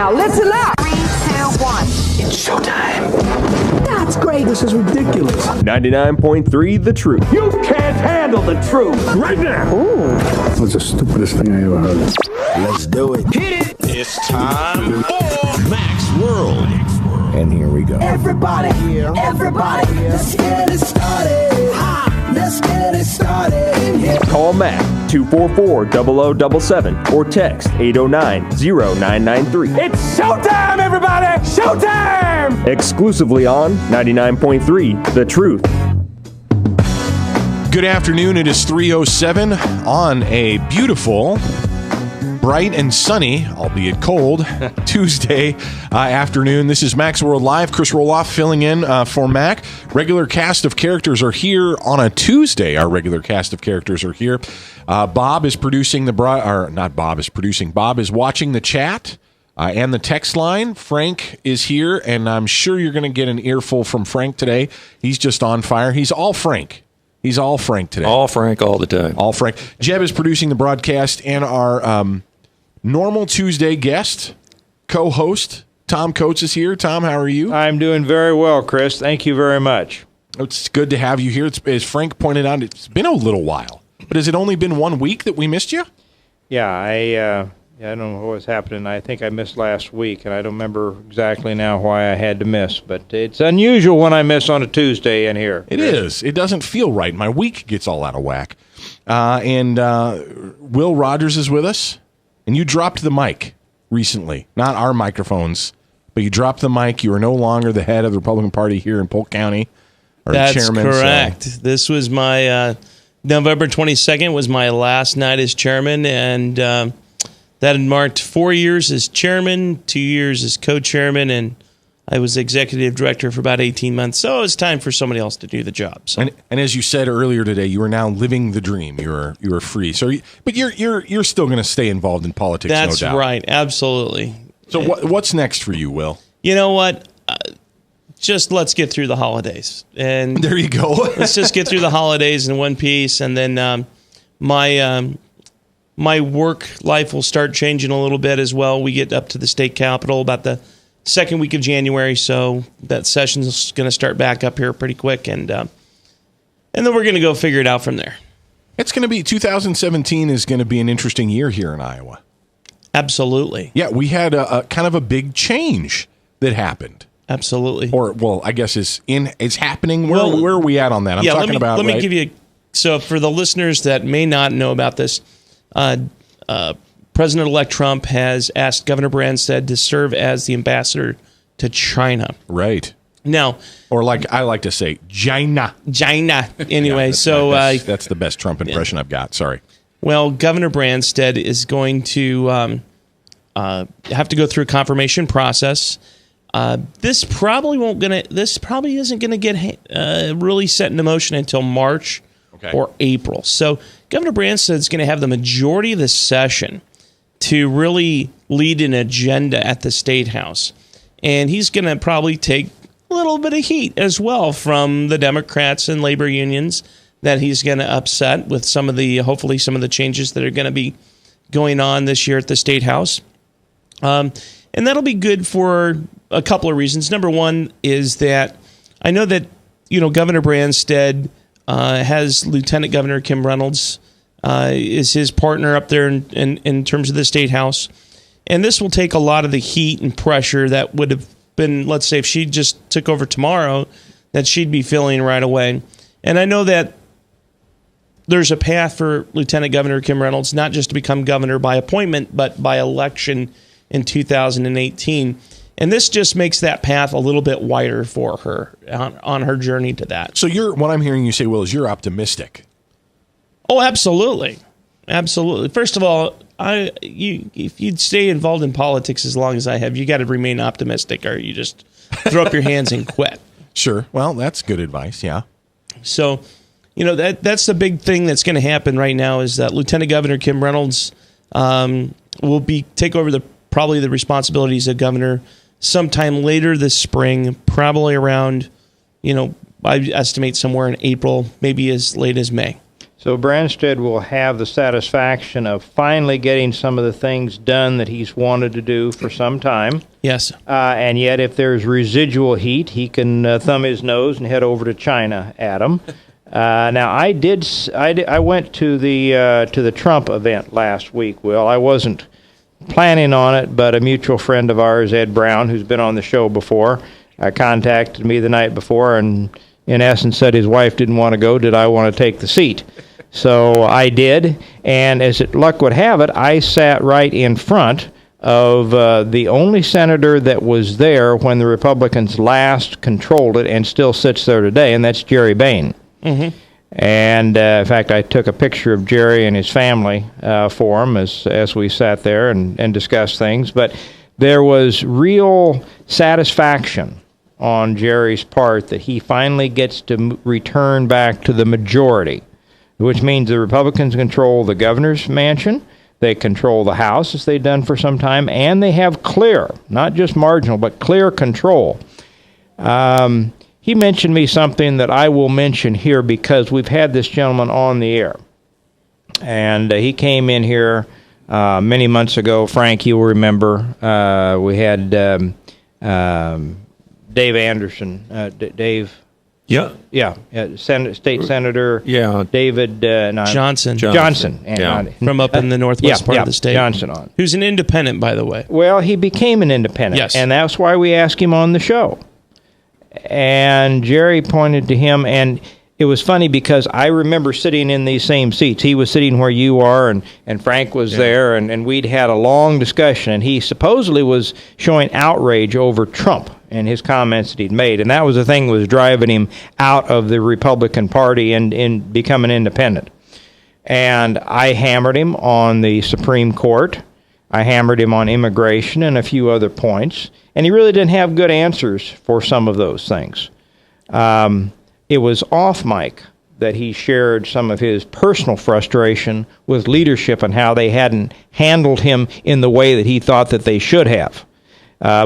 now. Listen up. 3, 2, 1. It's showtime. That's great. This is ridiculous. 99.3 The Truth. You can't handle the truth. Right now. Ooh. That's the stupidest thing I ever heard. Let's do it. Hit it. It's time for Mac's World. And here we go. Everybody, let's get it started. Let's get it started in here. Call Mac 244-0077 or text 809-0993. It's showtime, everybody. Showtime. Exclusively on 99.3 The Truth. Good afternoon. It is 3:07 on a beautiful, bright and sunny, albeit cold, Tuesday afternoon. This is Mac's World Live. Chris Roloff filling in for Mac. Regular cast of characters are here on a Tuesday. Our regular cast of characters are here. Bob is producing Bob is watching the chat and the text line. Frank is here, and I'm sure you're going to get an earful from Frank today. He's just on fire. He's all Frank. He's all Frank today. All Frank all the time. All Frank. Jeb is producing the broadcast, and our normal Tuesday guest, co-host, Tom Coates is here. Tom, how are you? I'm doing very well, Chris. Thank you very much. It's good to have you here. As Frank pointed out, it's been a little while. But has it only been 1 week that we missed you? Yeah, I don't know what was happening. I think I missed last week, and I don't remember exactly now why I had to miss. But it's unusual when I miss on a Tuesday in here. It is. It doesn't feel right. My week gets all out of whack. And Will Rogers is with us. And you dropped the mic recently. Not our microphones, but you dropped the mic. You are no longer the head of the Republican Party here in Polk County. That's chairman, correct. So. This was my November 22nd was my last night as chairman, and that had marked 4 years as chairman, 2 years as co-chairman, and I was executive director for about 18 months. So it was time for somebody else to do the job. So. And as you said earlier today, you are now living the dream. You are free. So, but you're still going to stay involved in politics. That's no doubt. right. Absolutely. So what's next for you, Will? You know what? Just let's get through the holidays. And there you go. Let's just get through the holidays in one piece, and then my work life will start changing a little bit as well. We get up to the state capitol about the second week of January, so that session's going to start back up here pretty quick, and then we're going to go figure it out from there. It's going to be 2017 is going to be an interesting year here in Iowa. Absolutely. Yeah, we had a kind of a big change that happened. Absolutely. Or, well, I guess it's happening. Where are we at on that? I'm talking about. Let me give you. So, for the listeners that may not know about this, President-elect Trump has asked Governor Branstad to serve as the ambassador to China. Right. Now, or like I like to say, China. Anyway, yeah, that's the best Trump impression I've got. Sorry. Well, Governor Branstad is going to have to go through a confirmation process. This probably isn't gonna get really set into motion until March or April. So Governor Branstad is going to have the majority of the session to really lead an agenda at the State House, and he's going to probably take a little bit of heat as well from the Democrats and labor unions that he's going to upset with hopefully some of the changes that are going to be going on this year at the State House. And that'll be good for a couple of reasons. Number one is that I know that, Governor Branstad has Lieutenant Governor Kim Reynolds is his partner up there in terms of the State House. And this will take a lot of the heat and pressure that would have been, let's say, if she just took over tomorrow, that she'd be feeling right away. And I know that there's a path for Lieutenant Governor Kim Reynolds, not just to become governor by appointment, but by election in 2018. And this just makes that path a little bit wider for her on her journey to that. So what I'm hearing you say, Will, is you're optimistic. Oh, absolutely. Absolutely. First of all, if you'd stay involved in politics as long as I have, you got to remain optimistic, or you just throw up your hands and quit. Sure. Well, that's good advice. Yeah. So, that's the big thing that's going to happen right now is that Lieutenant Governor Kim Reynolds will take over probably the responsibilities of governor sometime later this spring, probably around, I estimate somewhere in April, maybe as late as May. So Branstad will have the satisfaction of finally getting some of the things done that he's wanted to do for some time. Yes. And yet, if there's residual heat, he can thumb his nose and head over to China, Adam. Now, I went to the Trump event last week, Will. I wasn't planning on it, but a mutual friend of ours, Ed Brown, who's been on the show before, contacted me the night before and in essence said his wife didn't want to go. Did I want to take the seat? So I did, and as luck would have it, I sat right in front of the only senator that was there when the Republicans last controlled it and still sits there today, and that's Jerry Bain. Mm-hmm. And in fact, I took a picture of Jerry and his family for him as we sat there and discussed things. But there was real satisfaction on Jerry's part that he finally gets to return back to the majority, which means the Republicans control the governor's mansion, they control the House, as they've done for some time, and they have clear, not just marginal, but clear control. He mentioned me something that I will mention here because we've had this gentleman on the air. And he came in here many months ago. Frank, you will remember, we had Dave Anderson, Dave. Yeah. Yeah, State Senator. Yeah. David Johnson. Johnson. Yeah. From up in the northwest part of the state. Johnson on. Who's an independent, by the way. Well, he became an independent. Yes. And that's why we asked him on the show. And Jerry pointed to him, and it was funny because I remember sitting in these same seats. He was sitting where you are, and Frank was there, and we'd had a long discussion, and he supposedly was showing outrage over Trump and his comments that he'd made, and that was the thing that was driving him out of the Republican Party and become an independent. And I hammered him on the Supreme Court. I hammered him on immigration and a few other points, and he really didn't have good answers for some of those things. It was off mic that he shared some of his personal frustration with leadership and how they hadn't handled him in the way that he thought that they should have,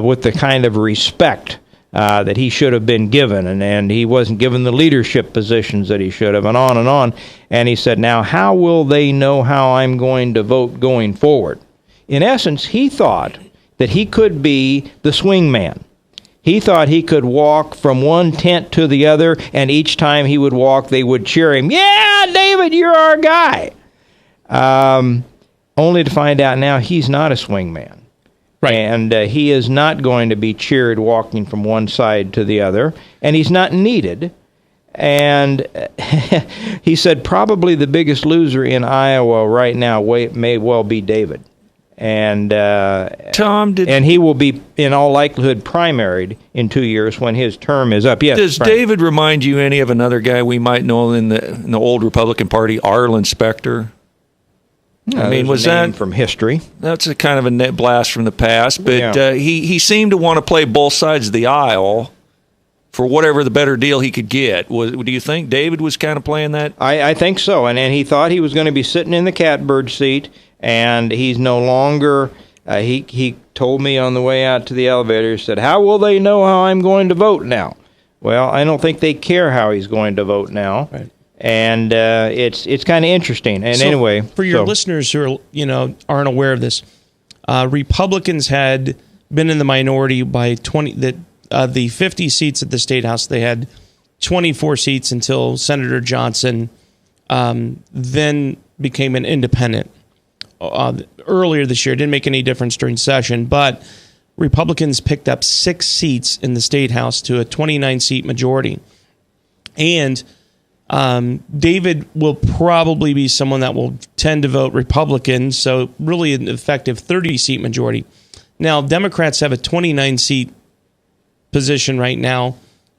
with the kind of respect that he should have been given, and he wasn't given the leadership positions that he should have, and on and on. And he said, now, how will they know how I'm going to vote going forward? In essence, he thought that he could be the swing man. He thought he could walk from one tent to the other, and each time he would walk, they would cheer him, yeah, David, you're our guy. Only to find out now he's not a swing man. Right. And he is not going to be cheered walking from one side to the other, and he's not needed. And he said probably the biggest loser in Iowa right now may well be David. And Tom, and he will be in all likelihood primaried in 2 years when his term is up. Yes. Does Frank. David remind you any of another guy we might know in the old Republican Party, Arlen Specter? I mean, was that from history? That's a kind of a net blast from the past, but Yeah. he seemed to want to play both sides of the aisle for whatever the better deal he could get. Do you think David was kind of playing that? I think so, and he thought he was going to be sitting in the catbird seat. And he's no longer, he told me on the way out to the elevator, he said, how will they know how I'm going to vote now? Well, I don't think they care how he's going to vote now. Right. And it's kind of interesting. And so, anyway. For your listeners who are, aren't aware of this, Republicans had been in the minority by 20, the 50 seats at the State House, they had 24 seats until Senator Johnson then became an independent. Earlier this year. It didn't make any difference during session, but Republicans picked up 6 seats in the State House to a 29-seat majority. And David will probably be someone that will tend to vote Republican, so really an effective 30-seat majority. Now, Democrats have a 29-seat position right now.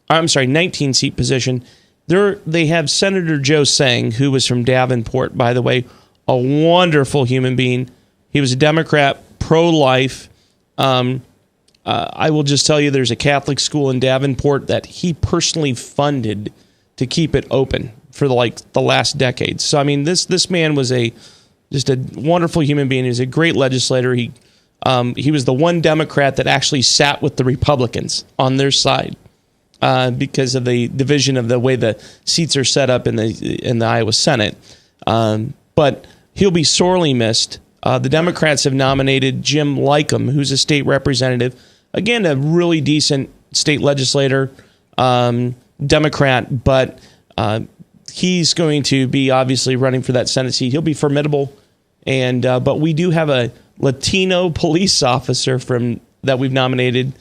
I'm sorry, 19-seat position. They have Senator Joe Sang, who was from Davenport, by the way, a wonderful human being. He was a Democrat, pro-life. I will just tell you there's a Catholic school in Davenport that he personally funded to keep it open for the last decade. So, I mean, this man was just a wonderful human being. He was a great legislator. He was the one Democrat that actually sat with the Republicans on their side because of the division of the way the seats are set up in the Iowa Senate. But he'll be sorely missed. The Democrats have nominated Jim Lycum, who's a state representative. Again, a really decent state legislator, Democrat, but he's going to be obviously running for that Senate seat. He'll be formidable. And but we do have a Latino police officer that we've nominated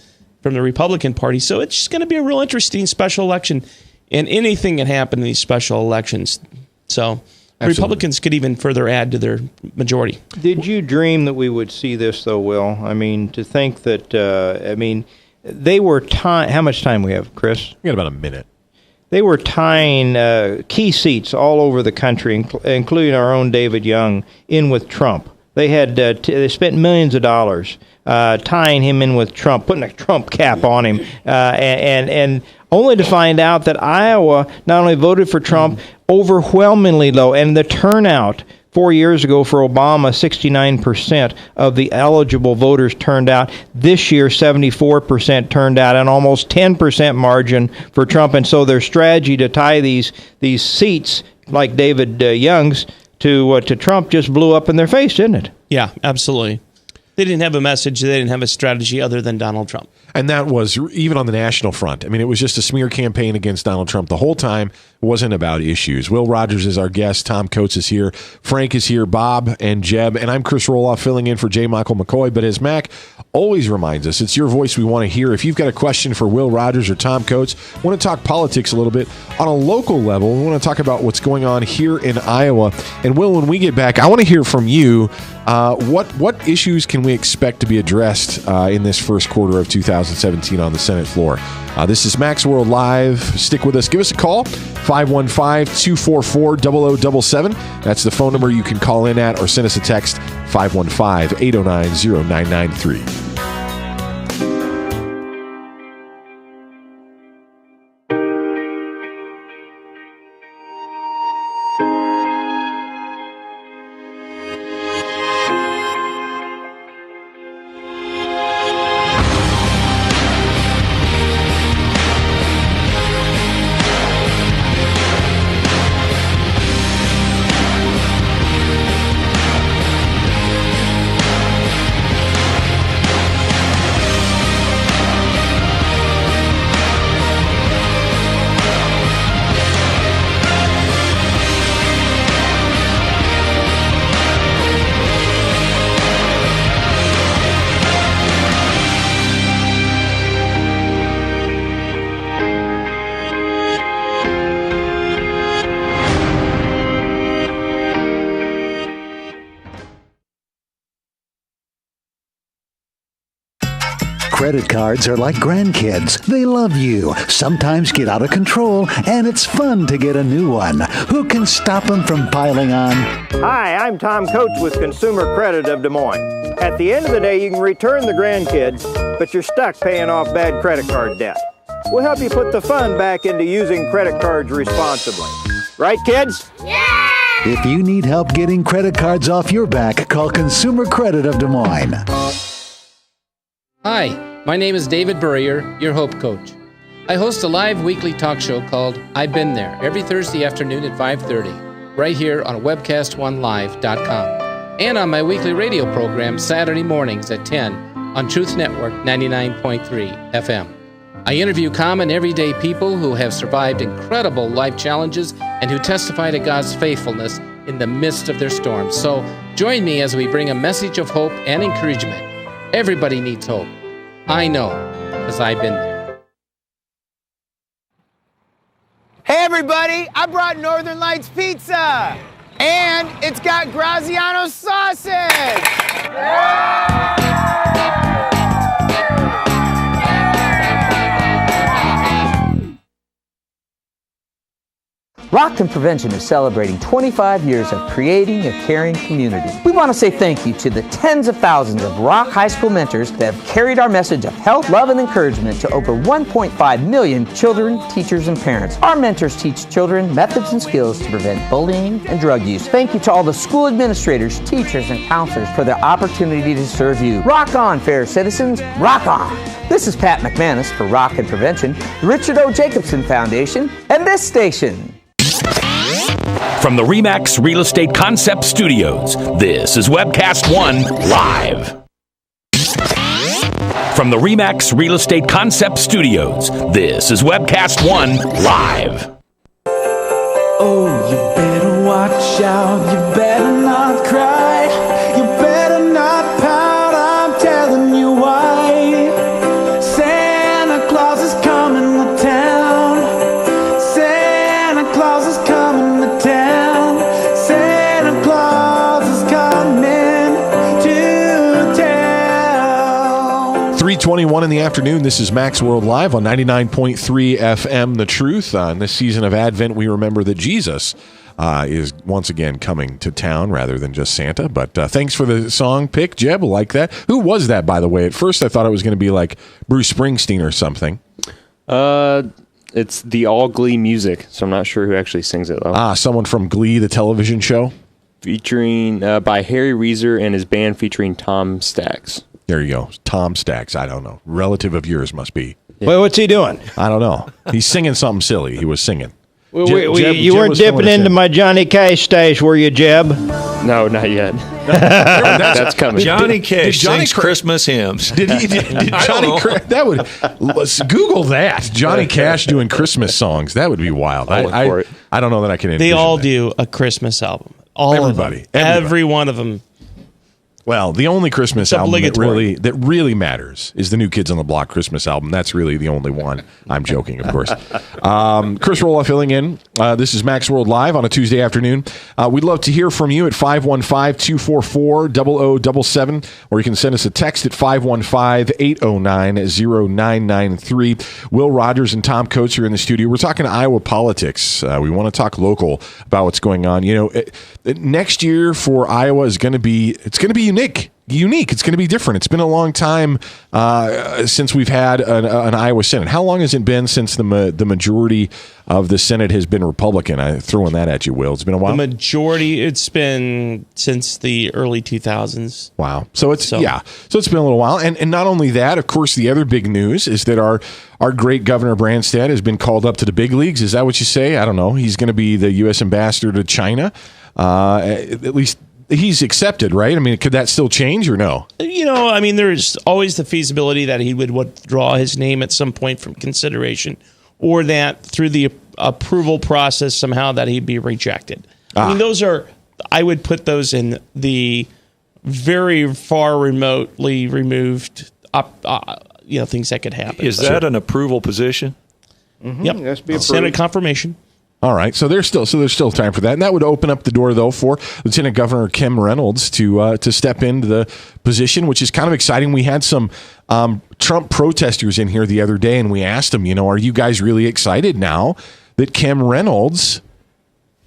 from the Republican Party. So it's just going to be a real interesting special election. And anything can happen in these special elections. So Absolutely. Republicans could even further add to their majority. Did you dream that we would see this, though, Will? I mean, to think that, they were tying, how much time we have, Chris? We got about a minute. They were tying key seats all over the country, including our own David Young, in with Trump. They had they spent millions of dollars tying him in with Trump, putting a Trump cap on him, and only to find out that Iowa not only voted for Trump overwhelmingly low, and the turnout 4 years ago for Obama, 69% of the eligible voters turned out. This year, 74% turned out, and almost 10% margin for Trump. And so their strategy to tie these seats, like David Young's, to Trump just blew up in their face, didn't it? Yeah, absolutely. They didn't have a message. They didn't have a strategy other than Donald Trump. And that was even on the national front. I mean, it was just a smear campaign against Donald Trump the whole time. It wasn't about issues. Will Rogers is our guest. Tom Coates is here. Frank is here. Bob and Jeb. And I'm Chris Roloff filling in for J. Michael McCoy. But as Mac always reminds us, it's your voice we want to hear. If you've got a question for Will Rogers or Tom Coates, want to talk politics a little bit on a local level, we want to talk about what's going on here in Iowa. And Will, when we get back, I want to hear from you. What issues can we expect to be addressed in this first quarter of 2017 on the Senate floor? This is Max World Live. Stick with us. Give us a call, 515-244-0077. That's the phone number you can call in at, or send us a text, 515-809-0993. Credit cards are like grandkids. They love you, sometimes get out of control, and it's fun to get a new one. Who can stop them from piling on? Hi, I'm Tom Coates with Consumer Credit of Des Moines. At the end of the day, you can return the grandkids, but you're stuck paying off bad credit card debt. We'll help you put the fun back into using credit cards responsibly. Right, kids? Yeah! If you need help getting credit cards off your back, call Consumer Credit of Des Moines. Hi. My name is David Burrier, your Hope Coach. I host a live weekly talk show called I've Been There every Thursday afternoon at 5:30, right here on webcast1live.com, and on my weekly radio program Saturday mornings at 10 on Truth Network 99.3 FM. I interview common everyday people who have survived incredible life challenges and who testify to God's faithfulness in the midst of their storms. So join me as we bring a message of hope and encouragement. Everybody needs hope. I know, because I've been there. Hey everybody, I brought Northern Lights Pizza! And it's got Graziano sausage! Rock and Prevention is celebrating 25 years of creating a caring community. We want to say thank you to the tens of thousands of Rock High School mentors that have carried our message of health, love, and encouragement to over 1.5 million children, teachers, and parents. Our mentors teach children methods and skills to prevent bullying and drug use. Thank you to all the school administrators, teachers, and counselors for their opportunity to serve you. Rock on, fair citizens. Rock on. This is Pat McManus for Rock and Prevention, the Richard O. Jacobson Foundation, and this station. From the RE/MAX Real Estate Concept Studios, this is Webcast One Live. From the RE/MAX Real Estate Concept Studios, this is Webcast One Live. Oh, you better watch out, you better not cry, you better not pout, I'm telling you why. Santa Claus is coming to town, Santa Claus is coming to town, Santa Claus is coming to town. 3:21 in the afternoon. This is Max World Live on 99.3 FM The Truth. In this season of Advent, we remember that Jesus is once again coming to town rather than just Santa. But thanks for the song pick, Jeb. Like that. Who was that, by the way? At first, I thought it was going to be like Bruce Springsteen or something. It's the All Glee music, so I'm not sure who actually sings it, though. Someone from Glee, the television show? Featuring, by Harry Reeser and his band featuring Tom Stacks. There you go. Tom Stacks. I don't know. Relative of yours must be. Yeah. Well, what's he doing? I don't know. He's singing something silly. He was singing. Well, Jeb you weren't dipping into my Johnny Cash stash, were you, Jeb? No, not yet. That's coming. Johnny Cash Johnny sings Christmas hymns. Did Johnny that would let's Google that. Johnny Cash doing Christmas songs. That would be wild. I don't know that I can envision They all that. do a Christmas album. Everybody. Every one of them. Well, the only Christmas album that really matters is the New Kids on the Block Christmas album. That's really the only one. I'm joking, of course. Chris Roloff filling in. This is Max World Live on a Tuesday afternoon. We'd love to hear from you at 515-244-0077, or you can send us a text at 515-809-0993. Will Rogers and Tom Coates are in the studio. We're talking Iowa politics. We want to talk local about what's going on. You know, next year for Iowa is going to be unique. It's going to be different. It's been a long time since we've had an Iowa Senate. How long has it been since the majority of the Senate has been Republican? I'm throwing that at you, Will. It's been a while. The majority, it's been since the early 2000s. Wow. So it's been a little while. And not only that, of course, the other big news is that our great Governor Branstad has been called up to the big leagues. Is that what you say? I don't know. He's going to be the U.S. ambassador to China. At least he's accepted, right? I mean, could that still change or no? You know, I mean, there's always the feasibility that he would withdraw his name at some point from consideration, or that through the approval process somehow that he'd be rejected. I mean, I would put those in the very far remotely removed, things that could happen. Is that an approval position? Mm-hmm. Yep. That's be Senate confirmation. All right, so there's still time for that, and that would open up the door though for Lieutenant Governor Kim Reynolds to step into the position, which is kind of exciting. We had some Trump protesters in here the other day, and we asked them, are you guys really excited now that Kim Reynolds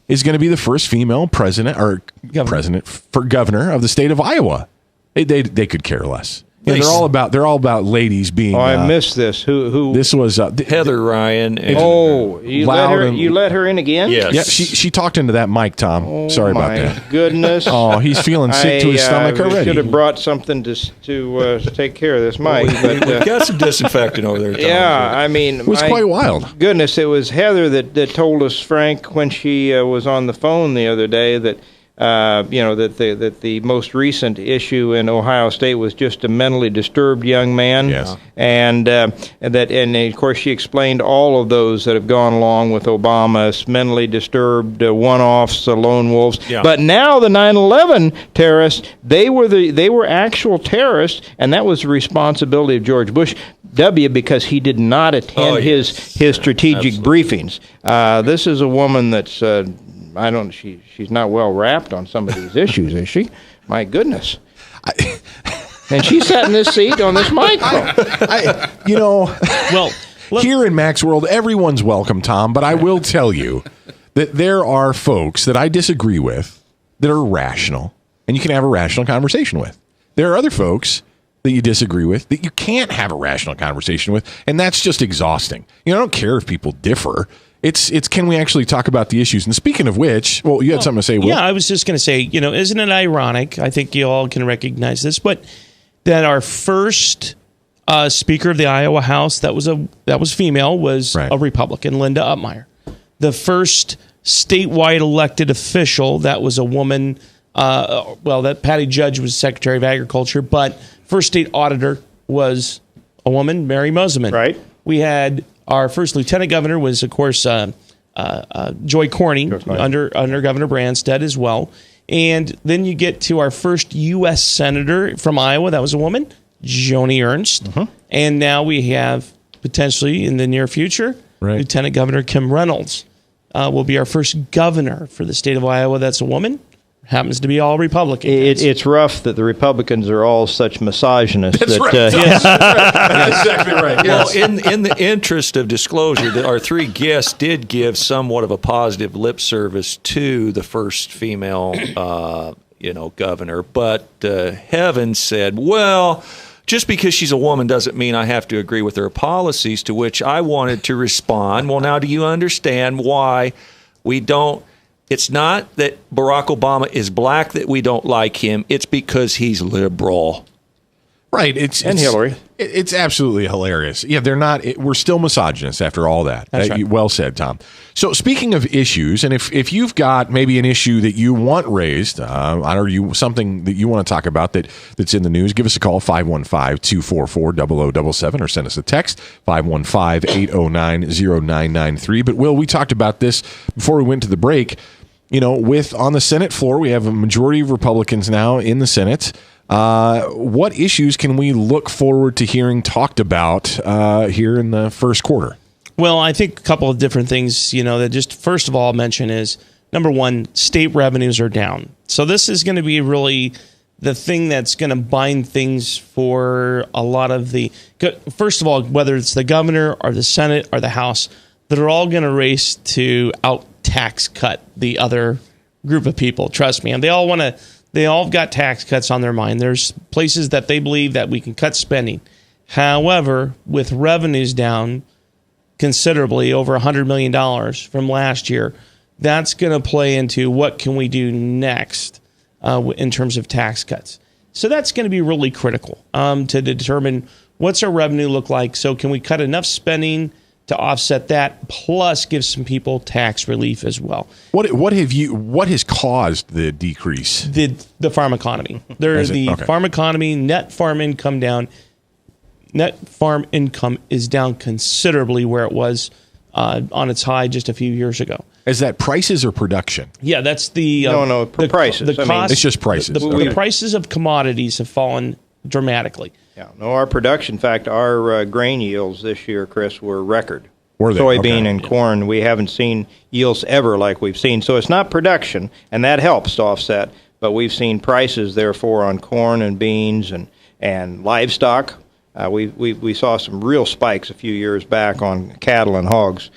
is going to be the first female president or governor of the state of Iowa? They could care less. Yeah, they're all about ladies being. Oh, I missed this. Who? This was Heather Ryan. You let her in again? Yes. Yeah, she talked into that mic, Tom. Oh, sorry about that. Goodness. Oh, he's feeling sick to his stomach already. Should have brought something to take care of this mic. We've got some disinfectant over there, Tom. Yeah, I mean, it was quite wild. Goodness, it was Heather that told us, Frank, when she was on the phone the other day that. That the most recent issue in Ohio State was just a mentally disturbed young man. Yes. And of course she explained all of those that have gone along with Obama's mentally disturbed one-offs, lone wolves. Yeah. But now the 9/11 terrorists, they were actual terrorists, and that was the responsibility of George Bush W. because he did not attend his strategic briefings. This is a woman that's. She's not well wrapped on some of these issues, is she? My goodness. And she sat in this seat on this microphone. Here in Max World, everyone's welcome, Tom, but I will tell you that there are folks that I disagree with that are rational, and you can have a rational conversation with. There are other folks that you disagree with that you can't have a rational conversation with, and that's just exhausting. I don't care if people differ. It's can we actually talk about the issues? And speaking of which, you had something to say, Will? Yeah, I was just going to say, isn't it ironic? I think you all can recognize this, but that our first Speaker of the Iowa House that was female was a Republican, Linda Upmeyer. The first statewide elected official. That was a woman. That Patty Judge was Secretary of Agriculture, but first state auditor was a woman, Mary Moseman. Right. We had our first lieutenant governor was, of course, Joy Corning under Governor Branstad as well. And then you get to our first U.S. senator from Iowa. That was a woman, Joni Ernst. And now we have potentially in the near future, Lieutenant Governor Kim Reynolds will be our first governor for the state of Iowa. That's a woman. Happens to be all Republican. It's rough that the Republicans are all such misogynists. That's that, right. Yes. That's exactly right. Well, in the interest of disclosure, our three guests did give somewhat of a positive lip service to the first female, governor. But Heaven said, well, just because she's a woman doesn't mean I have to agree with her policies, to which I wanted to respond, well, now do you understand why we don't? It's not that Barack Obama is black that we don't like him. It's because he's liberal. Right. And Hillary. It's absolutely hilarious. Yeah, they're not. We're still misogynists after all that. That's right. Well said, Tom. So speaking of issues, and if you've got maybe an issue that you want raised, or something that you want to talk about that's in the news, give us a call, 515-244-0077, or send us a text, 515-809-0993. But, Will, we talked about this before we went to the break. On the Senate floor, we have a majority of Republicans now in the Senate. What issues can we look forward to hearing talked about here in the first quarter? Well, I think a couple of different things, that just first of all I'll mention is, number one, state revenues are down. So this is going to be really the thing that's going to bind things for a lot of first of all, whether it's the governor or the Senate or the House, they're all going to race to out tax cut the other group of people. Trust me. And they all got tax cuts on their mind. There's places that they believe that we can cut spending. However, with revenues down considerably, over $100 million from last year, that's going to play into what can we do next in terms of tax cuts. So that's going to be really critical to determine what's our revenue look like. So can we cut enough spending to offset that, plus give some people tax relief as well. What has caused the decrease? The farm economy. Farm economy, net farm income down. Net farm income is down considerably where it was on its high just a few years ago. Is that prices or production? Yeah, that's the prices. The cost, it's just prices. The prices of commodities have fallen dramatically. Yeah, no, our production, in fact, our grain yields this year, Chris, were record. Were they? Soybean and corn, we haven't seen yields ever like we've seen. So it's not production, and that helps to offset, but we've seen prices, therefore, on corn and beans and livestock. We saw some real spikes a few years back on cattle and hogs.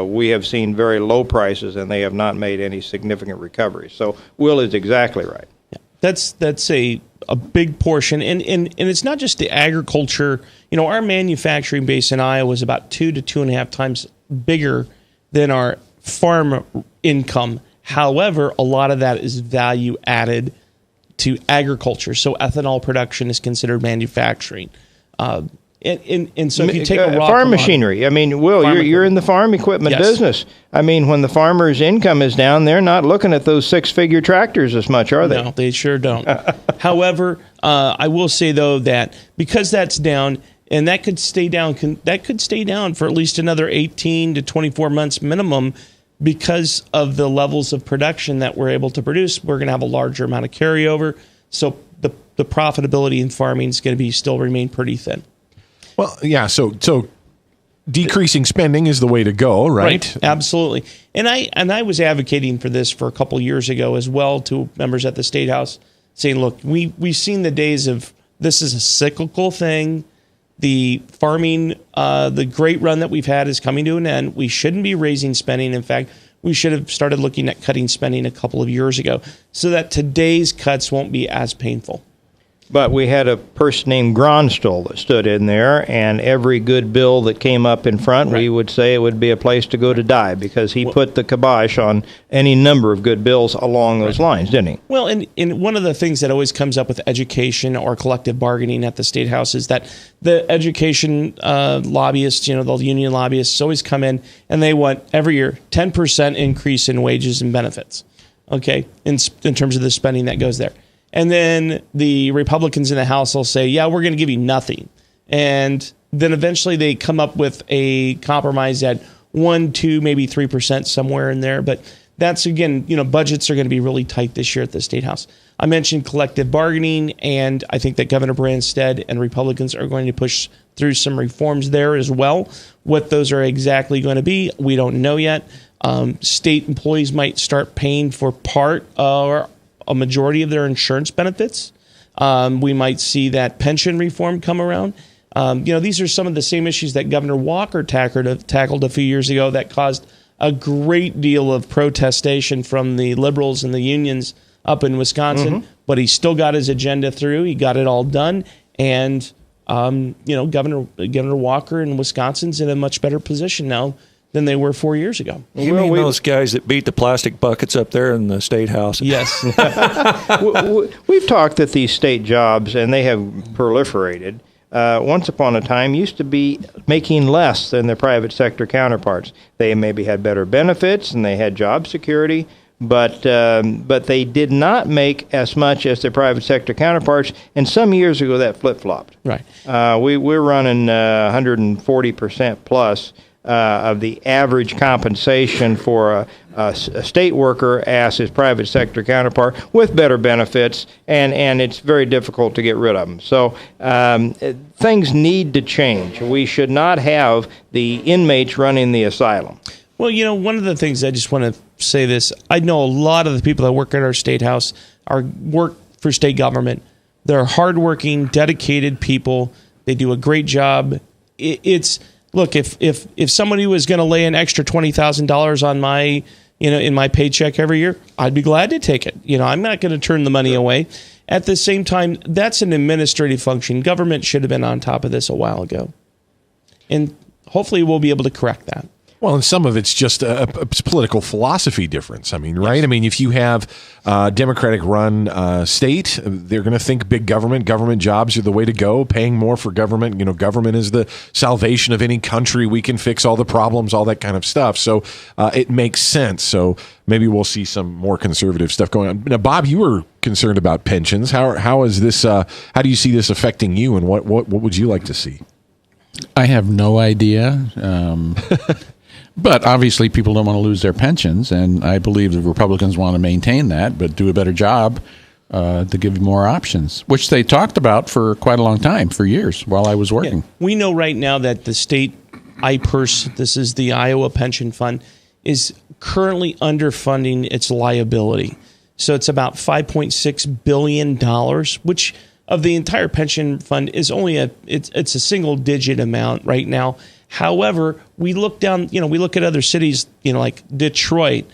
We have seen very low prices, and they have not made any significant recovery. So Will is exactly right. Yeah. That's a big portion, and it's not just the agriculture. Our manufacturing base in Iowa is about 2 to 2.5 times bigger than our farm income. However, a lot of that is value added to agriculture. So ethanol production is considered manufacturing. And so if you take a raw farm machinery, Will, you're in the farm equipment business. When the farmer's income is down, they're not looking at those 6-figure tractors as much, are they? No, they sure don't. However, I will say though that because that's down, and that could stay down for at least another 18 to 24 months minimum, because of the levels of production that we're able to produce. We're going to have a larger amount of carryover, so the profitability in farming is going to still remain pretty thin. Well, yeah. So decreasing spending is the way to go, right? Absolutely. And I was advocating for this for a couple years ago as well to members at the State House, saying, look, we've seen the days of this is a cyclical thing. The farming, the great run that we've had is coming to an end. We shouldn't be raising spending. In fact, we should have started looking at cutting spending a couple of years ago so that today's cuts won't be as painful. But we had a person named Gronstall that stood in there, and every good bill that came up in front, we would say it would be a place to go to die, because he put the kibosh on any number of good bills along those lines, didn't he? Well, and one of the things that always comes up with education or collective bargaining at the State House is that the education lobbyists, the union lobbyists, always come in and they want every year 10% increase in wages and benefits, okay, in terms of the spending that goes there. And then the Republicans in the House will say, yeah, we're going to give you nothing. And then eventually they come up with a compromise at 1%, 2%, maybe 3% somewhere in there. But that's, again, budgets are going to be really tight this year at the State House. I mentioned collective bargaining, and I think that Governor Branstad and Republicans are going to push through some reforms there as well. What those are exactly going to be, we don't know yet. State employees might start paying for part or a majority of their insurance benefits. We might see that pension reform come around. These are some of the same issues that Governor Walker tackled a few years ago that caused a great deal of protestation from the liberals and the unions up in Wisconsin. But he still got his agenda through. He got it all done. And, Governor Walker in Wisconsin's in a much better position now than they were 4 years ago. You mean those guys that beat the plastic buckets up there in the State House? Yes. We've talked that these state jobs, and they have proliferated, once upon a time used to be making less than their private sector counterparts. They maybe had better benefits and they had job security, but they did not make as much as their private sector counterparts. And some years ago, that flip-flopped. Right. We're running 140% plus of the average compensation for a state worker as his private sector counterpart, with better benefits, and it's very difficult to get rid of them. So things need to change. We should not have the inmates running the asylum. Well, one of the things I just want to say this, I know a lot of the people that work at our State House work for state government. They're hardworking, dedicated people. They do a great job. Look, if somebody was going to lay an extra $20,000 on my, in my paycheck every year, I'd be glad to take it. I'm not going to turn the money away. At the same time, that's an administrative function. Government should have been on top of this a while ago. And hopefully we'll be able to correct that. Well, and some of it's just a political philosophy difference. I mean, right? Yes. I mean, if you have a Democratic-run state, they're going to think big government jobs are the way to go, paying more for government. Government is the salvation of any country. We can fix all the problems, all that kind of stuff. So it makes sense. So maybe we'll see some more conservative stuff going on. Now, Bob, you were concerned about pensions. How is this? How do you see this affecting you, and what would you like to see? I have no idea. But obviously people don't want to lose their pensions, and I believe the Republicans want to maintain that, but do a better job to give more options, which they talked about for quite a long time, for years, while I was working. Yeah. We know right now that the state IPERS, this is the Iowa Pension Fund, is currently underfunding its liability. So it's about $5.6 billion, which of the entire pension fund is only it's a single-digit amount right now. However, we look down, we look at other cities, like Detroit,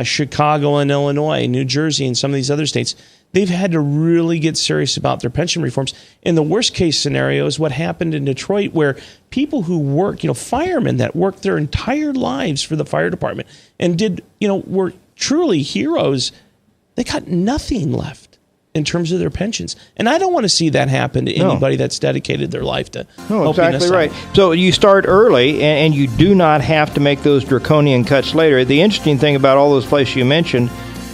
Chicago and Illinois, New Jersey, and some of these other states. They've had to really get serious about their pension reforms. And the worst case scenario is what happened in Detroit, where people who work, firemen that worked their entire lives for the fire department and were truly heroes, they got nothing left in terms of their pensions. And I don't want to see that happen to anybody that's dedicated their life to helping exactly us right. out. So you start early, and you do not have to make those draconian cuts later. The interesting thing about all those places you mentioned,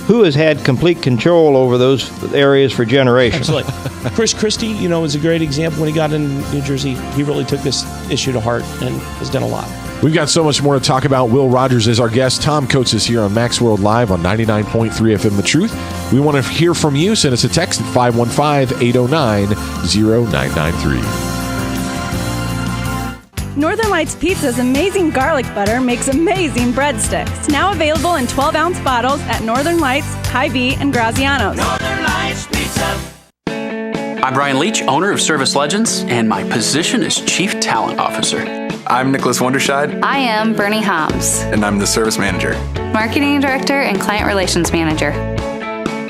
who has had complete control over those areas for generations? Absolutely. Chris Christie, is a great example. When he got in New Jersey, he really took this issue to heart and has done a lot. We've got so much more to talk about. Will Rogers is our guest. Tom Coates is here on Max World Live on 99.3 FM The Truth. We want to hear from you. Send us a text at 515-809-0993. Northern Lights Pizza's amazing garlic butter makes amazing breadsticks. Now available in 12-ounce bottles at Northern Lights, Hy-Vee, and Graziano's. Northern Lights Pizza. I'm Brian Leach, owner of Service Legends, and my position is Chief Talent Officer. I'm Nicholas Wonderscheid. I am Bernie Homs. And I'm the Service Manager. Marketing Director and Client Relations Manager.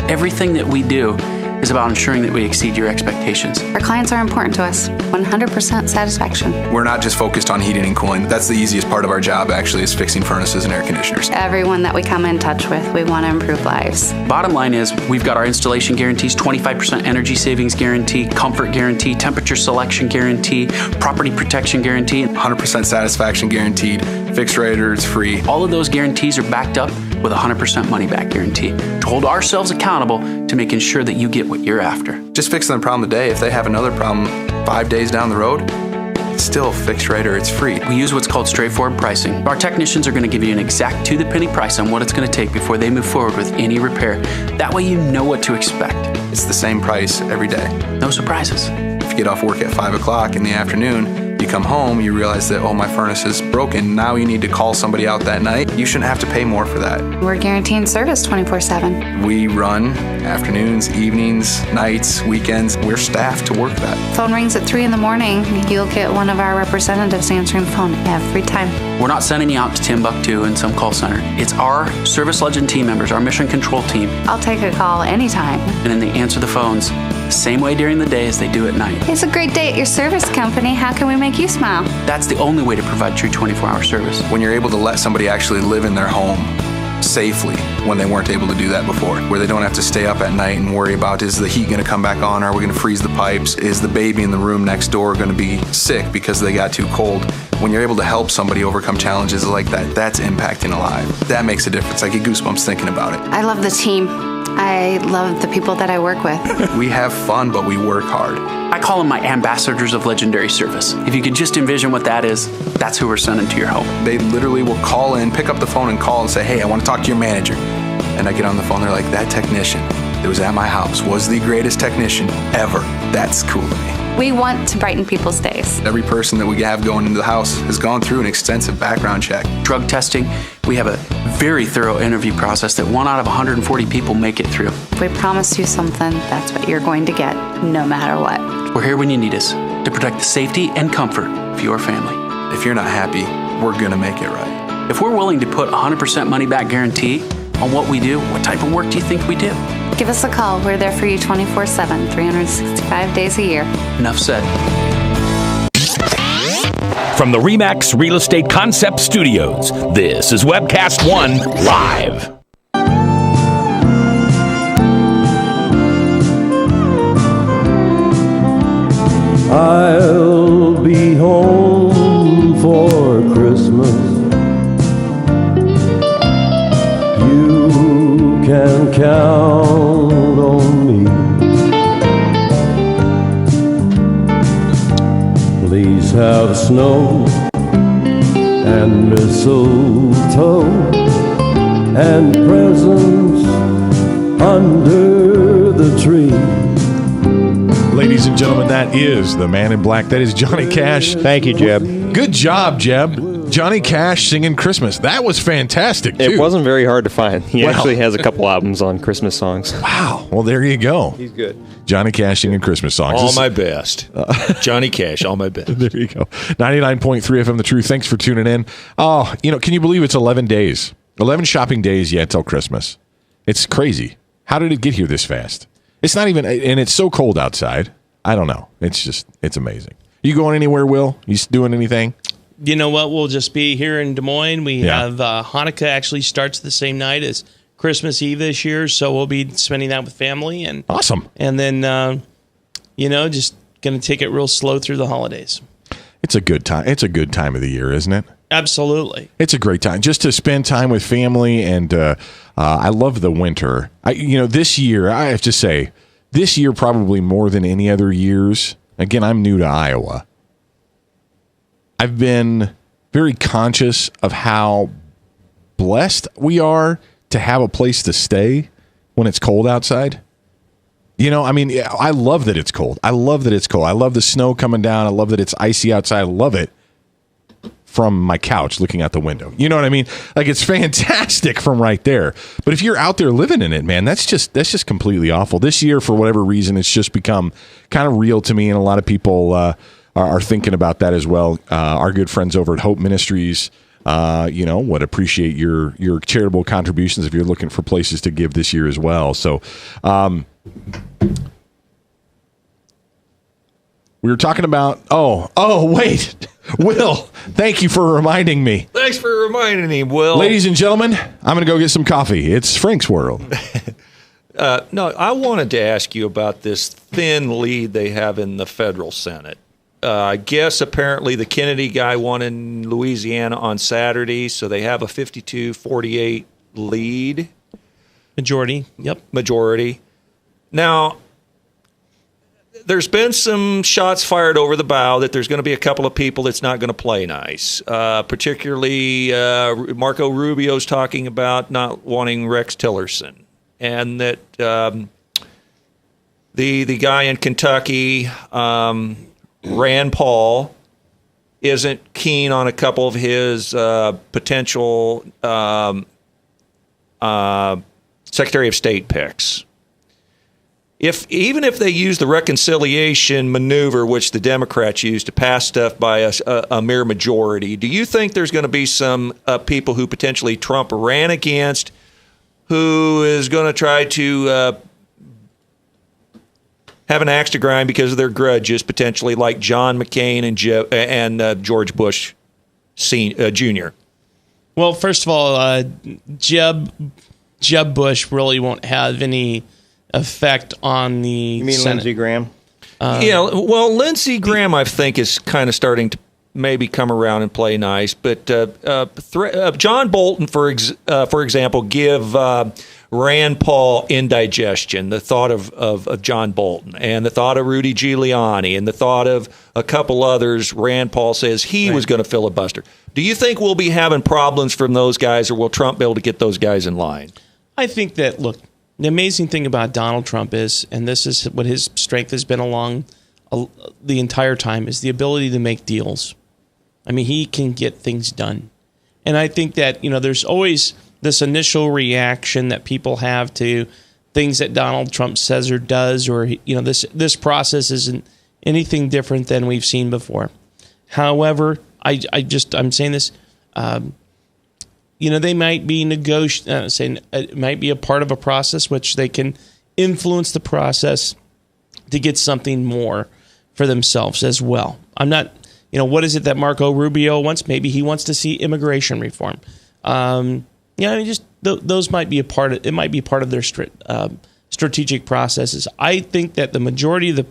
Everything that we do is about ensuring that we exceed your expectations. Our clients are important to us. 100% satisfaction. We're not just focused on heating and cooling. That's the easiest part of our job, actually, is fixing furnaces and air conditioners. Everyone that we come in touch with, we want to improve lives. Bottom line is, we've got our installation guarantees, 25% energy savings guarantee, comfort guarantee, temperature selection guarantee, property protection guarantee. 100% satisfaction guaranteed. Fixed rate or it's free. All of those guarantees are backed up with a 100% money back guarantee to hold ourselves accountable to making sure that you get what you're after. Just fixing the problem today. If they have another problem 5 days down the road, it's still fixed rate or it's free. We use what's called straightforward pricing. Our technicians are going to give you an exact to-the-penny price on what it's going to take before they move forward with any repair. That way you know what to expect. It's the same price every day. No surprises. If you get off work at 5 o'clock in the afternoon, you come home, you realize that, oh, my furnace is broken. Now you need to call somebody out that night. You shouldn't have to pay more for that. We're guaranteeing service 24/7. We run afternoons, evenings, nights, weekends. We're staffed to work that. Phone rings at 3 in the morning. You'll get one of our representatives answering the phone every time. We're not sending you out to Timbuktu in some call center. It's our Service Legend team members, our mission control team. I'll take a call anytime. And then they answer the phones the same way during the day as they do at night. It's a great day at your service company. How can we make you smile? That's the only way to provide true 24-hour service. When you're able to let somebody actually live in their home safely when they weren't able to do that before, where they don't have to stay up at night and worry about, is the heat going to come back on? Are we going to freeze the pipes? Is the baby in the room next door going to be sick because they got too cold? When you're able to help somebody overcome challenges like that, that's impacting a life. That makes a difference. I get goosebumps thinking about it. I love the team. I love the people that I work with. We have fun, but we work hard. I call them my ambassadors of legendary service. If you could just envision what that is, that's who we're sending to your home. They literally will call in, pick up the phone and call and say, hey, I want to talk to your manager. And I get on the phone, they're like, that technician that was at my house was the greatest technician ever. That's cool to me. We want to brighten people's days. Every person that we have going into the house has gone through an extensive background check. Drug testing, we have a very thorough interview process that 1 out of 140 people make it through. If we promise you something, that's what you're going to get, no matter what. We're here when you need us to protect the safety and comfort of your family. If you're not happy, we're going to make it right. If we're willing to put 100% money back guarantee on what we do, what type of work do you think we do? Give us a call. We're there for you 24/7, 365 days a year. Enough said. From the RE/MAX Real Estate Concept Studios, this is Webcast One Live. I'll be home for Christmas. You can count on me. Please have snow and mistletoe and presents under the tree. Ladies and gentlemen, that is the Man in Black. That is Johnny Cash. Thank you, Jeb. Good job, Jeb. Johnny Cash singing Christmas. That was fantastic, too. It wasn't very hard to find. He Well. actually has a couple albums on Christmas songs. Wow. Well, there you go. He's good. Johnny Cash singing Christmas songs. All my best. Johnny Cash, all my best. There you go. 99.3 FM The Truth. Thanks for tuning in. Oh, can you believe it's 11 days? 11 shopping days yet till Christmas. It's crazy. How did it get here this fast? It's not even, and it's so cold outside. I don't know. It's amazing. You going anywhere, Will? You doing anything? You know what? We'll just be here in Des Moines. We have Hanukkah actually starts the same night as Christmas Eve this year, so we'll be spending that with family. And awesome. And then, just going to take it real slow through the holidays. It's a good time. It's a good time of the year, isn't it? Absolutely. It's a great time just to spend time with family, and I love the winter. This year, I have to say, this year probably more than any other years. Again, I'm new to Iowa. I've been very conscious of how blessed we are to have a place to stay when it's cold outside. I love that it's cold. I love that it's cold. I love the snow coming down. I love that it's icy outside. I love it from my couch looking out the window. You know what I mean? Like, it's fantastic from right there. But if you're out there living in it, man, that's just completely awful. This year, for whatever reason, it's just become kind of real to me, and a lot of people are thinking about that as well. Our good friends over at Hope Ministries, would appreciate your charitable contributions if you're looking for places to give this year as well. So, We were talking about. Oh, wait, Will. Thank you for reminding me. Thanks for reminding me, Will. Ladies and gentlemen, I'm going to go get some coffee. It's Frank's World. No, I wanted to ask you about this thin lead they have in the federal Senate. I guess apparently the Kennedy guy won in Louisiana on Saturday, so they have a 52-48 lead. Majority, yep. Majority. Now, there's been some shots fired over the bow that there's going to be a couple of people that's not going to play nice. Particularly, Marco Rubio's talking about not wanting Rex Tillerson. And that the guy in Kentucky, Rand Paul, isn't keen on a couple of his potential Secretary of State picks. Even if they use the reconciliation maneuver, which the Democrats use to pass stuff by a mere majority, do you think there's going to be some people who potentially Trump ran against who is going to try to have an axe to grind because of their grudges, potentially like John McCain and George Bush Jr.? Well, first of all, Jeb Bush really won't have any effect on the You mean Senate. Lindsey Graham? Well, Lindsey Graham, I think, is kind of starting to maybe come around and play nice. But John Bolton, for example, give Rand Paul indigestion, the thought of John Bolton, and the thought of Rudy Giuliani, and the thought of a couple others. Rand Paul says he was going to filibuster. Do you think we'll be having problems from those guys, or will Trump be able to get those guys in line? I think that, look, the amazing thing about Donald Trump is, and this is what his strength has been along the entire time, is the ability to make deals. I mean, he can get things done. And I think that, there's always this initial reaction that people have to things that Donald Trump says or does, or, this process isn't anything different than we've seen before. However, I'm saying this, they might be saying it might be a part of a process which they can influence the process to get something more for themselves as well. I'm not, what is it that Marco Rubio wants? Maybe he wants to see immigration reform. Those might be a part of it. Might be part of their strategic processes. I think that the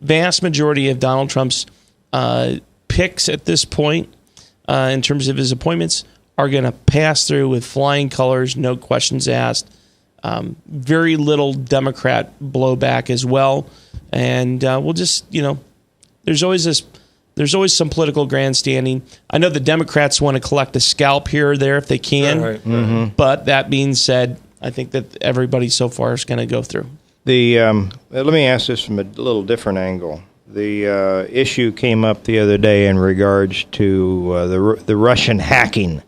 vast majority of Donald Trump's picks at this point, in terms of his appointments, are going to pass through with flying colors, no questions asked. Very little Democrat blowback as well, and we'll just there's always some political grandstanding. I know the Democrats want to collect a scalp here or there if they can, Right. Mm-hmm. But that being said, I think that everybody so far is going to go through. Let me ask this from a little different angle. The issue came up the other day in regards to the Russian hacking.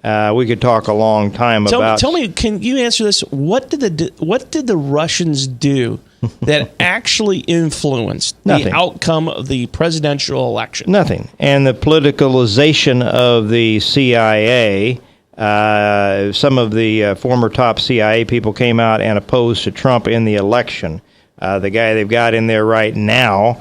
We could talk a long time about. Tell me, can you answer this? What did the Russians do that actually influenced the outcome of the presidential election? Nothing. And the politicalization of the CIA. Some of the former top CIA people came out and opposed to Trump in the election. The guy they've got in there right now,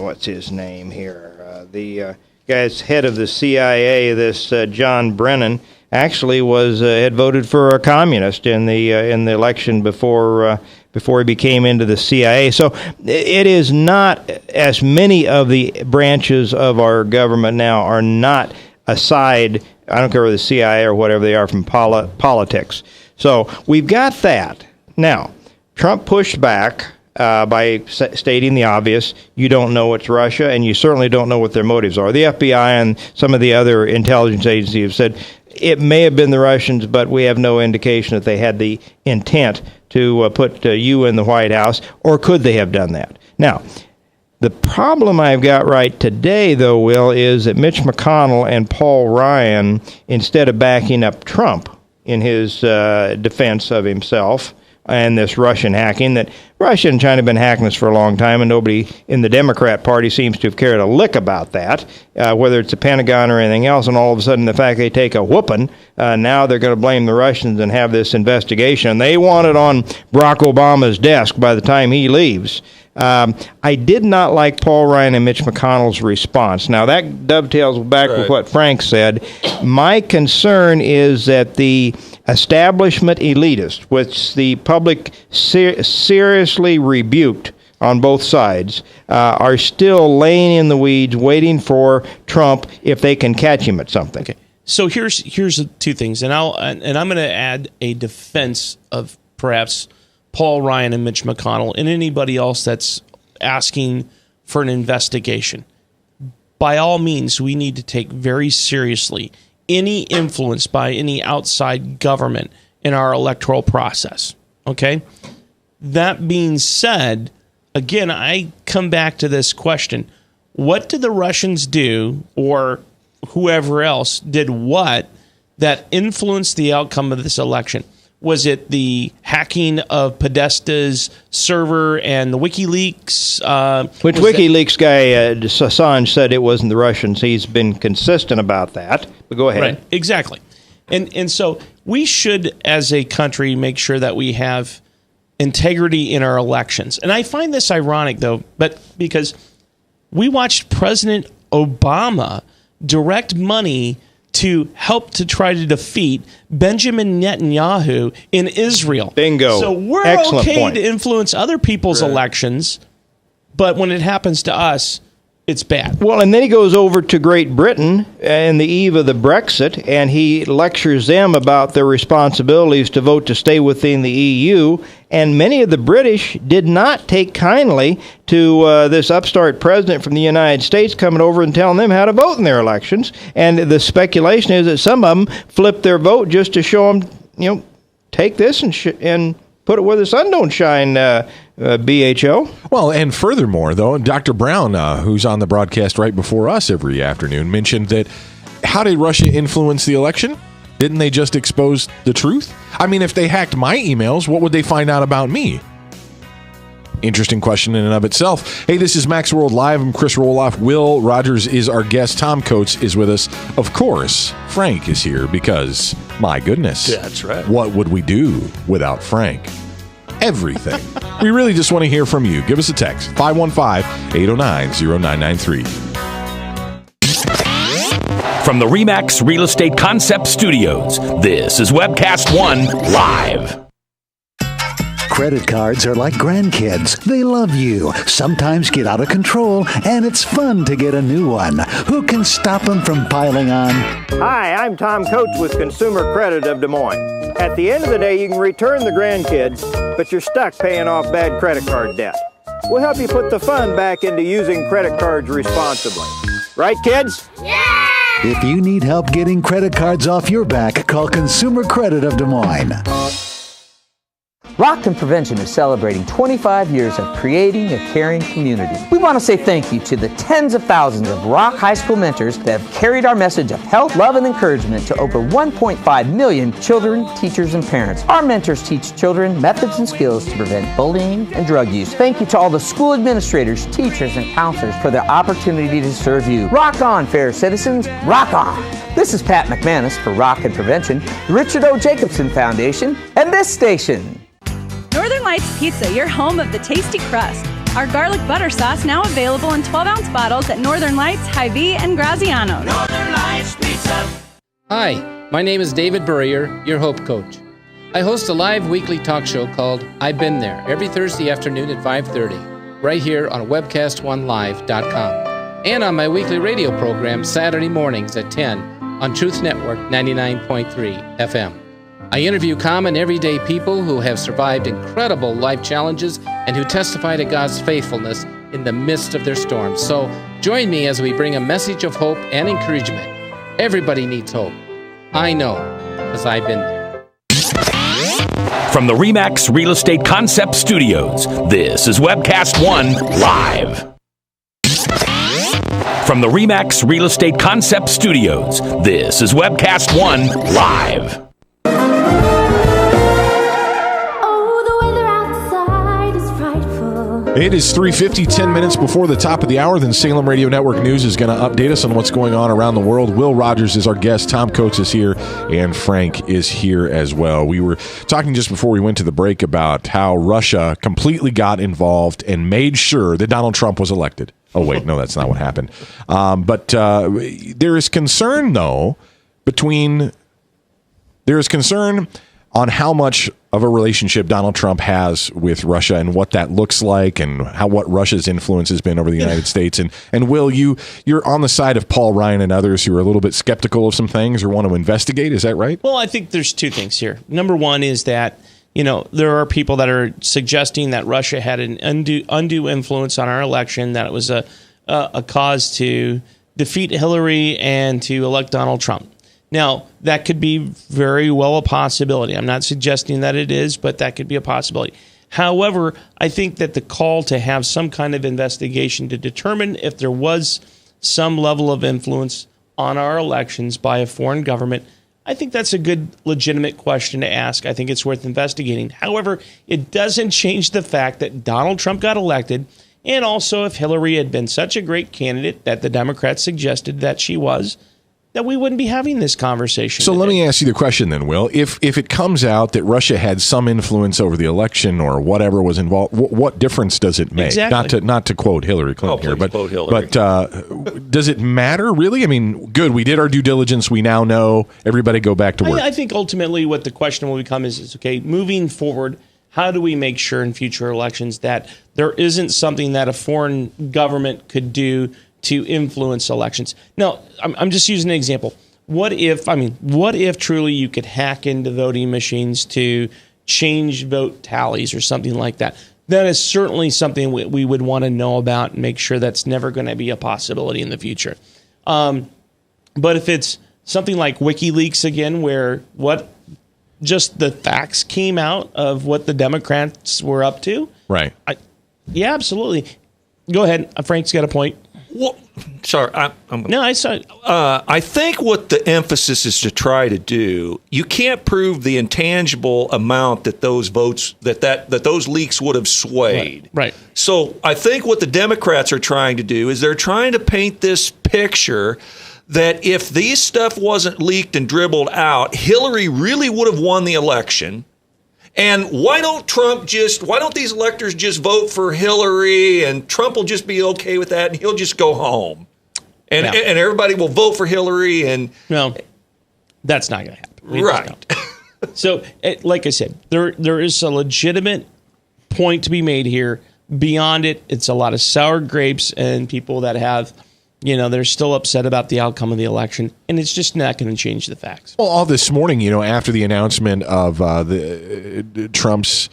what's his name here? The guy's head of the CIA, this John Brennan, actually had voted for a communist in the election before he became into the CIA. So it is not, as many of the branches of our government now are not aside. I don't care whether the CIA or whatever they are from politics. So we've got that. Now, Trump pushed back by stating the obvious. You don't know it's Russia, and you certainly don't know what their motives are. The FBI and some of the other intelligence agencies have said it may have been the Russians, but we have no indication that they had the intent to put you in the White House, or could they have done that? Now, the problem I've got right today, though, Will, is that Mitch McConnell and Paul Ryan, instead of backing up Trump in his defense of himself and this Russian hacking, that Russia and China have been hacking us for a long time, and nobody in the Democrat Party seems to have cared a lick about that, whether it's the Pentagon or anything else, and all of a sudden the fact they take a whooping, now they're going to blame the Russians and have this investigation. They want it on Barack Obama's desk by the time he leaves. I did not like Paul Ryan and Mitch McConnell's response. Now, that dovetails back with what Frank said. My concern is that the establishment elitists, which the public seriously rebuked on both sides, are still laying in the weeds waiting for Trump if they can catch him at something. Okay. So here's two things, and I'm going to add a defense of perhaps Paul Ryan and Mitch McConnell and anybody else that's asking for an investigation. By all means, we need to take very seriously any influence by any outside government in our electoral process. Okay? That being said, again, I come back to this question. What did the Russians do, or whoever else did what, that influenced the outcome of this election? Was it the hacking of Podesta's server and the WikiLeaks? Which WikiLeaks guy, Assange, said it wasn't the Russians. He's been consistent about that. But go ahead. Right, exactly. And so we should, as a country, make sure that we have integrity in our elections. And I find this ironic, though, but because we watched President Obama direct money to help to try to defeat Benjamin Netanyahu in Israel. Bingo. So we're Excellent okay point. to influence other people's elections, but when it happens to us, it's bad. Well, and then he goes over to Great Britain in the eve of the Brexit, and he lectures them about their responsibilities to vote to stay within the EU. And many of the British did not take kindly to this upstart president from the United States coming over and telling them how to vote in their elections. And the speculation is that some of them flipped their vote just to show them, take this and put it where the sun don't shine, BHO. Well, and furthermore, though, Dr. Brown, who's on the broadcast right before us every afternoon, mentioned that how did Russia influence the election? Didn't they just expose the truth? I mean, if they hacked my emails, what would they find out about me? Interesting question in and of itself. Hey, this is Max World Live. I'm Chris Roloff. Will Rogers is our guest. Tom Coates is with us. Of course, Frank is here because, my goodness. That's right. What would we do without Frank? Everything. We really just want to hear from you. Give us a text, 515-809-0993. From the RE/MAX Real Estate Concept Studios, this is Webcast One Live. Credit cards are like grandkids. They love you, sometimes get out of control, and it's fun to get a new one. Who can stop them from piling on? Hi, I'm Tom Coates with Consumer Credit of Des Moines. At the end of the day, you can return the grandkids, but you're stuck paying off bad credit card debt. We'll help you put the fun back into using credit cards responsibly. Right, kids? Yeah! If you need help getting credit cards off your back, call Consumer Credit of Des Moines. Rockton Prevention is celebrating 25 years of creating a caring community. We want to say thank you to the tens of thousands of Rock High School mentors that have carried our message of health, love, and encouragement to over 1.5 million children, teachers, and parents. Our mentors teach children methods and skills to prevent bullying and drug use. Thank you to all the school administrators, teachers, and counselors for their opportunity to serve you. Rock on, fair citizens. Rock on. This is Pat McManus for Rockton Prevention, the Richard O. Jacobson Foundation, and this station. Northern Lights Pizza, your home of the tasty crust. Our garlic butter sauce now available in 12-ounce bottles at Northern Lights, Hy-Vee, and Graziano's. Northern Lights Pizza. Hi, my name is David Burrier, your Hope Coach. I host a live weekly talk show called I've Been There every Thursday afternoon at 5:30, right here on webcast1live.com, and on my weekly radio program Saturday mornings at 10 on Truth Network 99.3 FM. I interview common, everyday people who have survived incredible life challenges and who testify to God's faithfulness in the midst of their storms. So join me as we bring a message of hope and encouragement. Everybody needs hope. I know, because I've been there. From the RE/MAX Real Estate Concept Studios, this is Webcast One Live. From the RE/MAX Real Estate Concept Studios, this is Webcast One Live. It is 3:50, 10 minutes before the top of the hour. Then Salem Radio Network News is going to update us on what's going on around the world. Will Rogers is our guest. Tom Coates is here, and Frank is here as well. We were talking just before we went to the break about how Russia completely got involved and made sure that Donald Trump was elected. Oh, wait, no, that's not what happened. But there is concern, though, there is concern on how much of a relationship Donald Trump has with Russia and what that looks like and what Russia's influence has been over the United States. And Will, you're on the side of Paul Ryan and others who are a little bit skeptical of some things or want to investigate. Is that right? Well, I think there's two things here. Number one is that, there are people that are suggesting that Russia had an undue influence on our election, that it was a cause to defeat Hillary and to elect Donald Trump. Now, that could be very well a possibility. I'm not suggesting that it is, but that could be a possibility. However, I think that the call to have some kind of investigation to determine if there was some level of influence on our elections by a foreign government, I think that's a good, legitimate question to ask. I think it's worth investigating. However, it doesn't change the fact that Donald Trump got elected, and also if Hillary had been such a great candidate that the Democrats suggested that she was, that we wouldn't be having this conversation. So let me ask you the question then, Will. If it comes out that Russia had some influence over the election or whatever was involved, what difference does it make? Exactly. Not to quote Hillary Clinton here, but quote Hillary. But does it matter really? I mean, good. We did our due diligence. We now know. Everybody go back to work. I think ultimately what the question will become is okay, moving forward, how do we make sure in future elections that there isn't something that a foreign government could do to influence elections? Now, I'm just using an example. What if truly you could hack into voting machines to change vote tallies or something like that? That is certainly something we would want to know about and make sure that's never going to be a possibility in the future. But if it's something like WikiLeaks again, where just the facts came out of what the Democrats were up to. Right. Yeah, absolutely. Go ahead. Frank's got a point. Well, sorry. I think what the emphasis is to try to do, you can't prove the intangible amount that those votes, that those leaks would have swayed. Right. So I think what the Democrats are trying to do is they're trying to paint this picture that if these stuff wasn't leaked and dribbled out, Hillary really would have won the election. And why don't these electors just vote for Hillary and Trump will just be okay with that and he'll just go home. And everybody will vote for Hillary and no, that's not going to happen. Right. So, like I said, there is a legitimate point to be made here. Beyond it, it's a lot of sour grapes and people that have, they're still upset about the outcome of the election, and it's just not going to change the facts. Well, all this morning, after the announcement of Trump's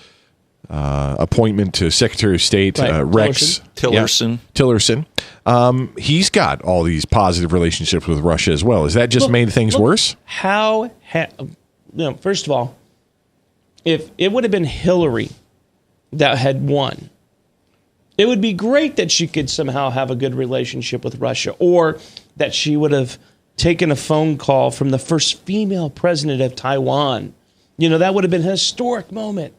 appointment to Secretary of State, Rex Tillerson, he's got all these positive relationships with Russia as well. Has that just made things worse? First of all, if it would have been Hillary that had won, it would be great that she could somehow have a good relationship with Russia, or that she would have taken a phone call from the first female president of Taiwan. That would have been a historic moment.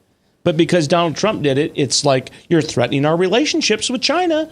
But because Donald Trump did it, it's like you're threatening our relationships with China.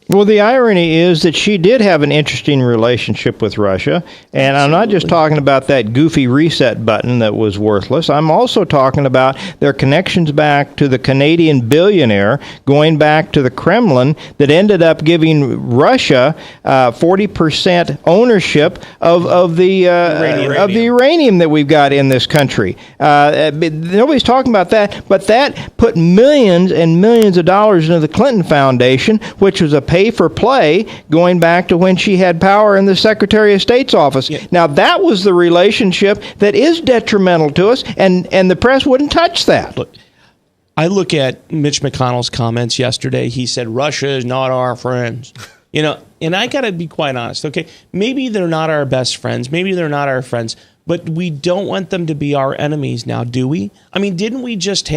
Well, the irony is that she did have an interesting relationship with Russia. And I'm not just talking about that goofy reset button that was worthless. I'm also talking about their connections back to the Canadian billionaire, going back to the Kremlin, that ended up giving Russia 40% ownership of the uranium that we've got in this country. Nobody's talking about that, but that put millions and millions of dollars into the Clinton Foundation, which was a pay-for-play going back to when she had power in the Secretary of State's office. Yeah. Now, that was the relationship that is detrimental to us, and the press wouldn't touch that. I look at Mitch McConnell's comments yesterday. He said, Russia is not our friends. And I got to be quite honest, okay? Maybe they're not our best friends. Maybe they're not our friends. But we don't want them to be our enemies now, do we? I mean, didn't we just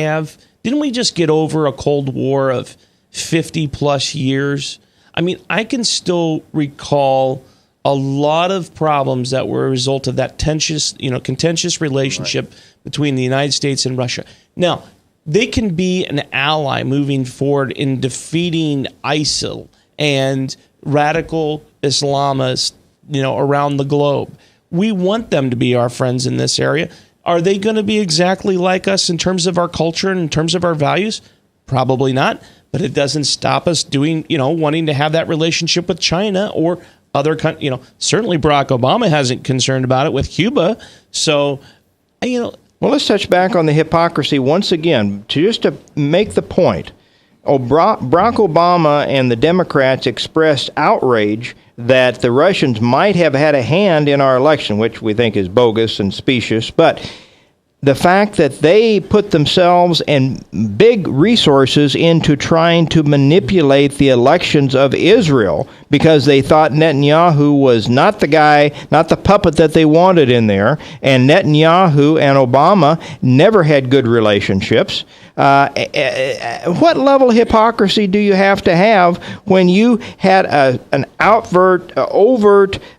get over a Cold War of 50 plus years? I mean, I can still recall a lot of problems that were a result of that contentious relationship between the United States and Russia. Now, they can be an ally moving forward in defeating ISIL and radical Islamists, around the globe. We want them to be our friends in this area. Are they going to be exactly like us in terms of our culture and in terms of our values? Probably not, but it doesn't stop us wanting to have that relationship with China or other countries. Certainly Barack Obama hasn't concerned about it with Cuba. So, Well, let's touch back on the hypocrisy once again, to make the point. Barack Obama and the Democrats expressed outrage that the Russians might have had a hand in our election, which we think is bogus and specious, but the fact that they put themselves and big resources into trying to manipulate the elections of Israel because they thought Netanyahu was not the guy, not the puppet that they wanted in there, and Netanyahu and Obama never had good relationships. What level of hypocrisy do you have to have when you had an overt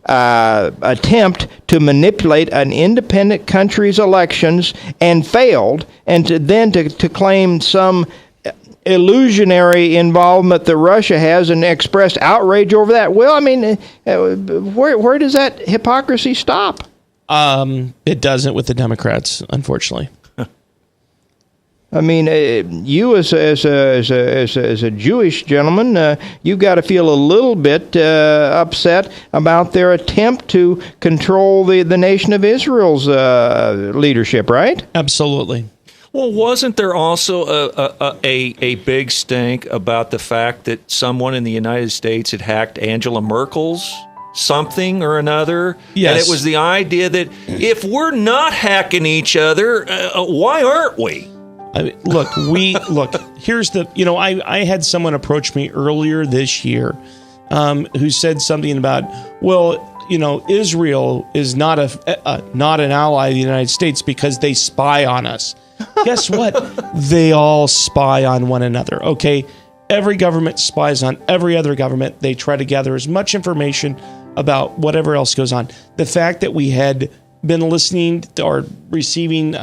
attempt to manipulate an independent country's elections and failed, and to claim some illusionary involvement that Russia has and expressed outrage over that? Well, I mean, where does that hypocrisy stop? It doesn't with the Democrats, unfortunately. I mean, you as a Jewish gentleman, you've got to feel a little bit upset about their attempt to control the nation of Israel's leadership, right? Absolutely. Well, wasn't there also a big stink about the fact that someone in the United States had hacked Angela Merkel's something or another? Yes. And it was the idea that if we're not hacking each other, why aren't we? Here's the, I had someone approach me earlier this year who said something about, Israel is not an ally of the United States because they spy on us. Guess what? They all spy on one another, okay? Every government spies on every other government. They try to gather as much information about whatever else goes on. The fact that we had been listening to or receiving,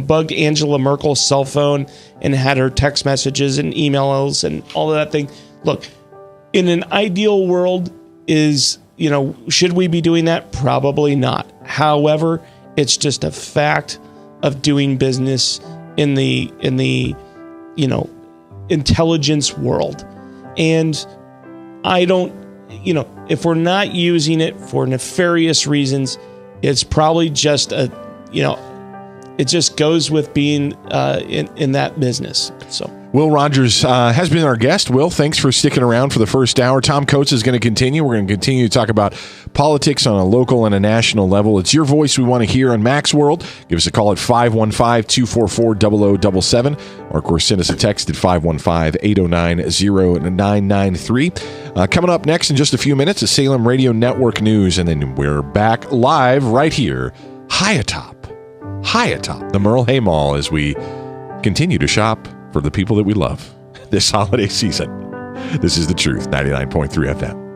bugged Angela Merkel's cell phone and had her text messages and emails and all of that thing. Look, in an ideal world, should we be doing that? Probably not. However, it's just a fact of doing business in the intelligence world. And I don't, if we're not using it for nefarious reasons, it's probably just it just goes with being in that business. So Will Rogers has been our guest. Will, thanks for sticking around for the first hour. Tom Coates is going to continue. We're going to continue to talk about politics on a local and a national level. It's your voice we want to hear on Mac's World. Give us a call at 515-244-0077, or, of course, send us a text at 515-809-0993. Coming up next in just a few minutes, the Salem Radio Network News, and then we're back live right here, high atop the Merle Hay Mall, as we continue to shop for the people that we love this holiday season. This is The Truth, 99.3 FM.